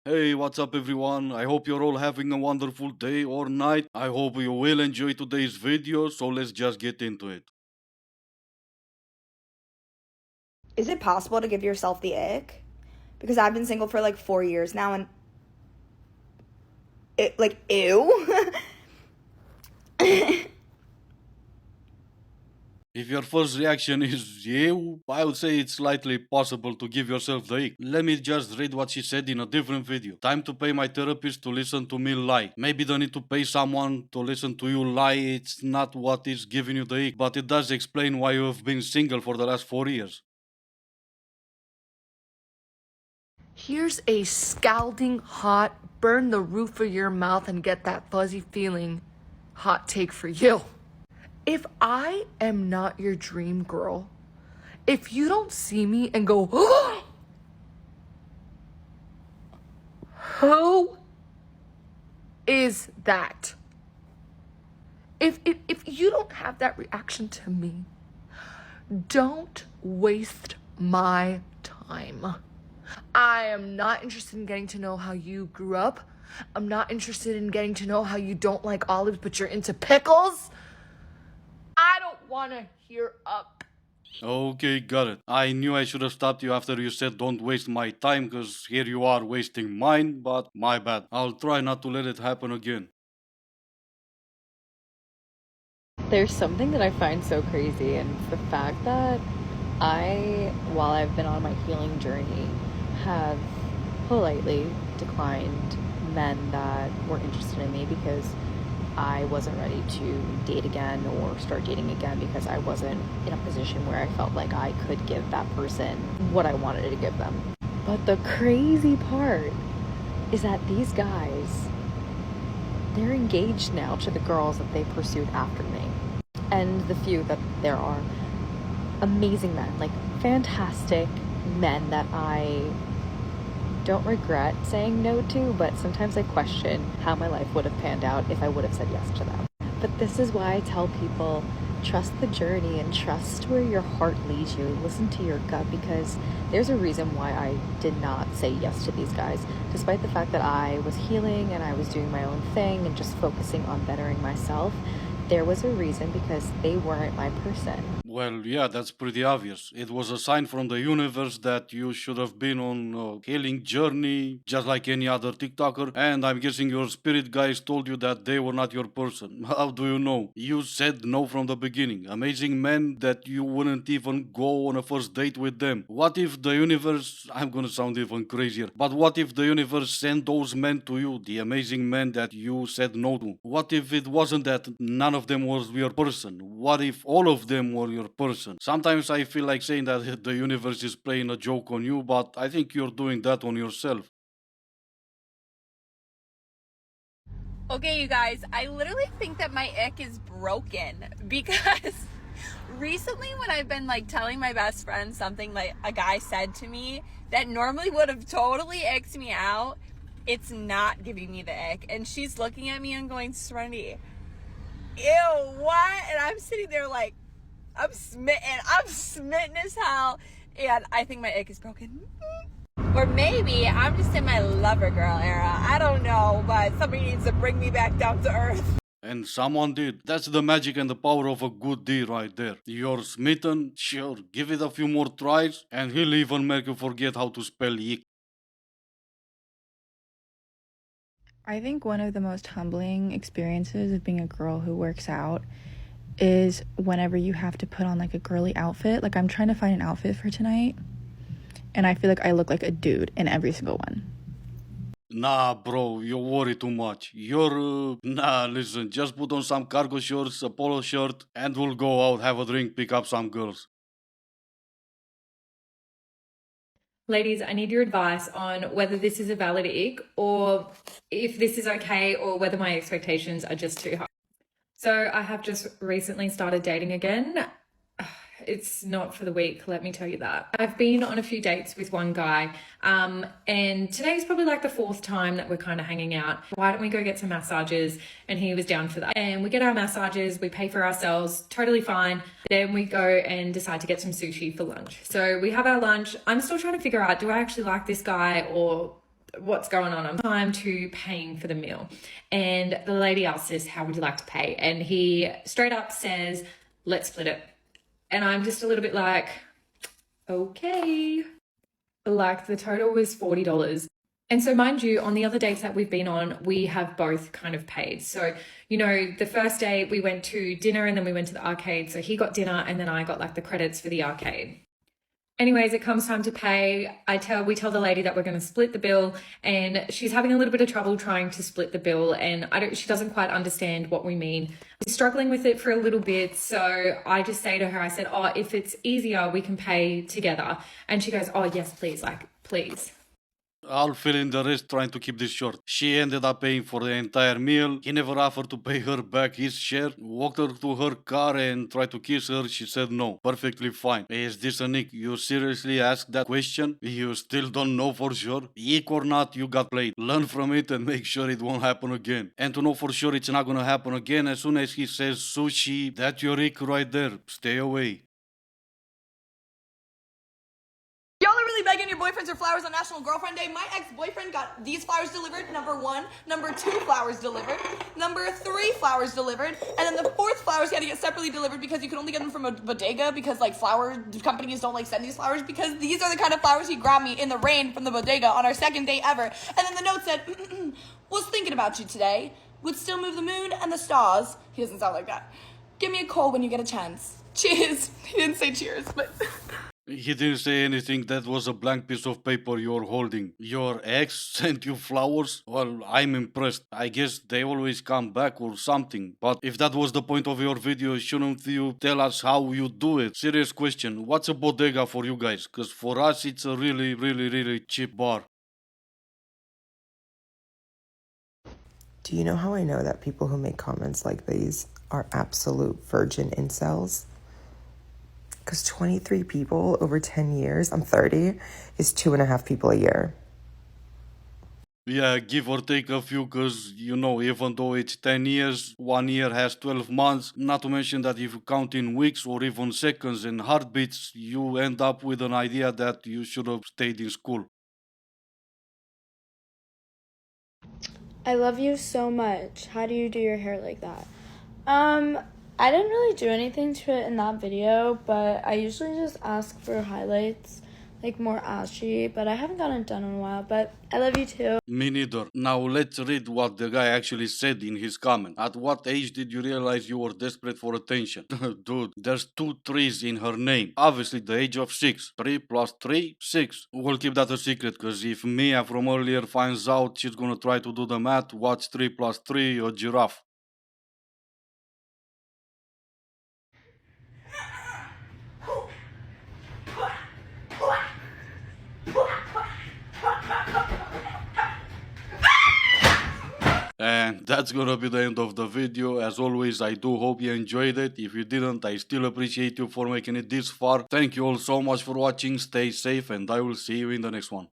Hey, what's up everyone? I hope you're all having a wonderful day or night. I hope you will enjoy today's video, so let's just get into it. Is it possible to give yourself the ick? Because I've been single for like 4 years now and ew. If your first reaction is ew, I would say it's slightly possible to give yourself the ick. Let me just read what she said in a different video. Time to pay my therapist to listen to me lie. Maybe the need to pay someone to listen to you lie, it's not what is giving you the ick, but it does explain why you have been single for the last 4 years. Here's a scalding hot, burn the roof of your mouth and get that fuzzy feeling hot take for you. If I am not your dream girl, if you don't see me and go, oh, who is that? If you don't have that reaction to me, don't waste my time. I am not interested in getting to know how you grew up. I'm not interested in getting to know how you don't like olives, but you're into pickles. I don't want to hear up. Okay, got it. I knew I should have stopped you after you said don't waste my time, cause here you are wasting mine, but my bad. I'll try not to let it happen again. There's something that I find so crazy, and it's the fact that while I've been on my healing journey, have politely declined men that were interested in me because I wasn't ready to date again or start dating again because I wasn't in a position where I felt like I could give that person what I wanted to give them. But the crazy part is that these guys, they're engaged now to the girls that they pursued after me. And the few that there are, amazing men, like fantastic men that I don't regret saying no to, but sometimes I question how my life would have panned out if I would have said yes to them. But this is why I tell people, trust the journey and trust where your heart leads you. Listen to your gut, because there's a reason why I did not say yes to these guys, despite the fact that I was healing and I was doing my own thing and just focusing on bettering myself. There was a reason, because they weren't my person. Well, yeah, that's pretty obvious. It was a sign from the universe that you should have been on a healing journey, just like any other TikToker, and I'm guessing your spirit guys told you that they were not your person. How do you know? You said no from the beginning. Amazing men that you wouldn't even go on a first date with them. What if the universe, I'm gonna sound even crazier, but what if the universe sent those men to you, the amazing men that you said no to? What if it wasn't that none of them was your person? What if all of them were your person? Sometimes I feel like saying that the universe is playing a joke on you, but I think you're doing that on yourself. Okay, you guys, I literally think that my ick is broken because recently when I've been like telling my best friend something like a guy said to me that normally would have totally icked me out, it's not giving me the ick. And she's looking at me and going, Serenity, ew, what? And I'm sitting there like, I'm smitten as hell. And I think my ick is broken. Or maybe I'm just in my lover girl era. I don't know, but somebody needs to bring me back down to earth. And someone did. That's the magic and the power of a good deed right there. You're smitten, sure, give it a few more tries, and he'll even make you forget how to spell yick. I think one of the most humbling experiences of being a girl who works out is whenever you have to put on like a girly outfit. Like, I'm trying to find an outfit for tonight, and I feel like I look like a dude in every single one. Nah, bro, you worry too much. Nah, listen, just put on some cargo shorts, a polo shirt, and we'll go out, have a drink, pick up some girls. Ladies, I need your advice on whether this is a valid ick or if this is okay or whether my expectations are just too high. So I have just recently started dating again. It's not for the weak, let me tell you that. I've been on a few dates with one guy, and today's probably like the fourth time that we're kind of hanging out. Why don't we go get some massages? And he was down for that. And we get our massages, we pay for ourselves, totally fine. Then we go and decide to get some sushi for lunch. So we have our lunch. I'm still trying to figure out, do I actually like this guy or what's going on? I'm time to paying for the meal. And the lady asks us, how would you like to pay? And he straight up says, let's split it. And I'm just a little bit like, okay. Like the total was $40. And so, mind you, on the other dates that we've been on, we have both kind of paid. So, you know, the first day we went to dinner and then we went to the arcade. So he got dinner and then I got like the credits for the arcade. Anyways, it comes time to pay. We tell the lady that we're going to split the bill, and she's having a little bit of trouble trying to split the bill, and she doesn't quite understand what we mean. She's struggling with it for a little bit, so I just say to her, I said, oh, if it's easier, we can pay together. And she goes, oh, yes, please, like, please. I'll fill in the rest trying to keep this short. She ended up paying for the entire meal. He never offered to pay her back his share. Walked her to her car and tried to kiss her. She said no. Perfectly fine. Is this a nick? You seriously asked that question? You still don't know for sure? Ick or not, you got played. Learn from it and make sure it won't happen again. And to know for sure it's not gonna happen again, as soon as he says sushi, that's your ick right there. Stay away. Y'all are really begging your boyfriends for flowers on National Girlfriend Day. My ex-boyfriend got these flowers delivered, number 1. Number 2 flowers delivered. Number 3 flowers delivered. And then the 4th flowers he had to get separately delivered because you can only get them from a bodega because like flower companies don't like send these flowers because these are the kind of flowers he grabbed me in the rain from the bodega on our second date ever. And then the note said, was thinking about you today. Would still move the moon and the stars. He doesn't sound like that. Give me a call when you get a chance. Cheers. He didn't say cheers, but... He didn't say anything. That was a blank piece of paper you're holding. Your ex sent you flowers? Well, I'm impressed. I guess they always come back or something. But if that was the point of your video, shouldn't you tell us how you do it? Serious question. What's a bodega for you guys? Because for us, it's a really cheap bar. Do you know how I know that people who make comments like these are absolute virgin incels? Because 23 people over 10 years, I'm 30, is 2.5 people a year. Yeah, give or take a few, because, you know, even though it's 10 years, 1 year has 12 months, not to mention that if you count in weeks or even seconds and heartbeats, you end up with an idea that you should have stayed in school. I love you so much. How do you do your hair like that? I didn't really do anything to it in that video, but I usually just ask for highlights, like more ashy, but I haven't gotten it done in a while, but I love you too. Me neither. Now let's read what the guy actually said in his comment. At what age did you realize you were desperate for attention? Dude, there's 2 3s in her name. Obviously the age of 6. 3 plus 3, 6. We'll keep that a secret, because if Mia from earlier finds out, she's gonna try to do the math. What's 3 plus 3? A giraffe. And that's gonna be the end of the video. As always, I do hope you enjoyed it. If you didn't, I still appreciate you for making it this far. Thank you all so much for watching. Stay safe and I will see you in the next one.